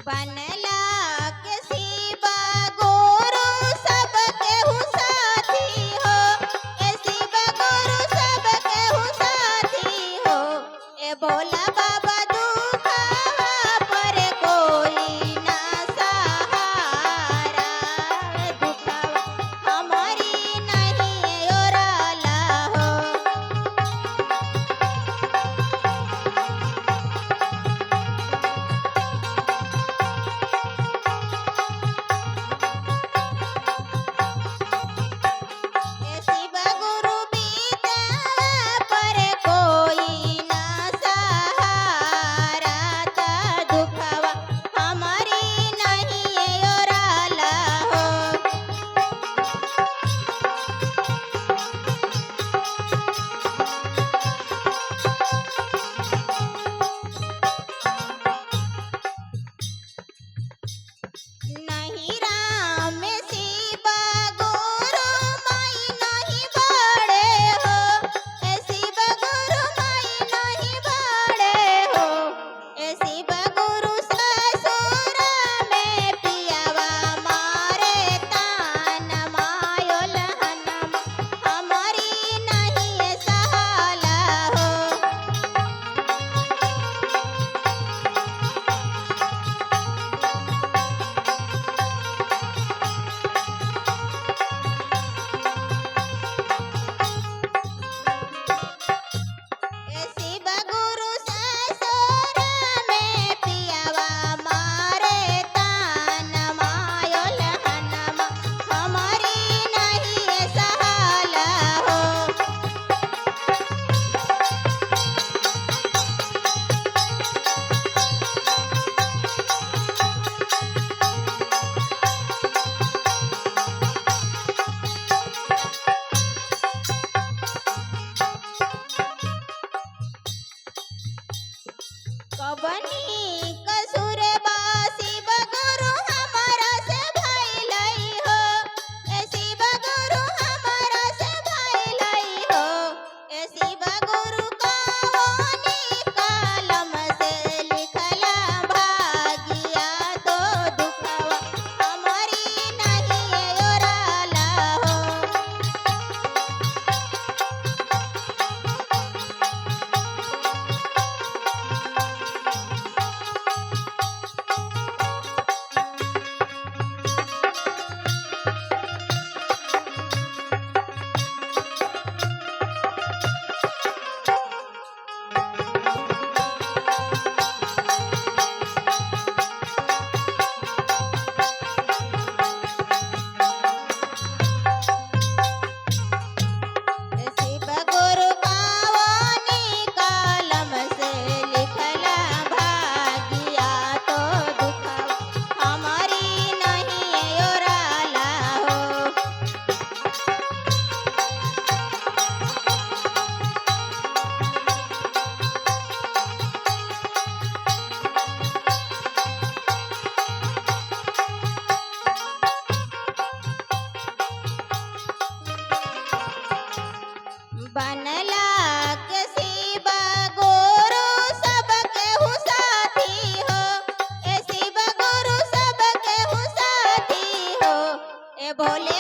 बनला के शिवा गुरु सब केहू साथी हो। ए शिवा गुरु सब केहू साथी हो। ए भोला बाबा दुखावा पर कोई ना सहारा। दुखावा हमारी नहीं ओराला हो। ए शिवा गुरु बीता पर कोई ना सहारा। ता दुखावा हमारी नहीं ओराला हो। नहीं राम शिवा गुरु माई नहीं बड़े हो। ए शिवा गुरु माई नहीं बड़े हो। ए शिवा गुरु ससुर में पियावा मारे तान मायो लहनम हमारी नहीं सहाला हो। ए शिवा गुरु ससुर में पियावा मारे तान मायो लहनम हमारी नहीं सहाला हो। कबनी कसूर बा शिवा गुरु हमारा से भइलई हो। ए शिवा गुरु हमारा से भइलई हो। ए शिवा गुरु कवनी कलम से लिखला भागिया। तो दुखावा हमारी नहीं ओराला हो। ए शिवा गुरु कवनी कलम से लिखला भागिया। तो दुखावा हमारी नहीं ओराला हो। बनला के शिवा गुरु सब केहू साथी हो। ए शिवा गुरु सब केहू साथी हो। ए भोले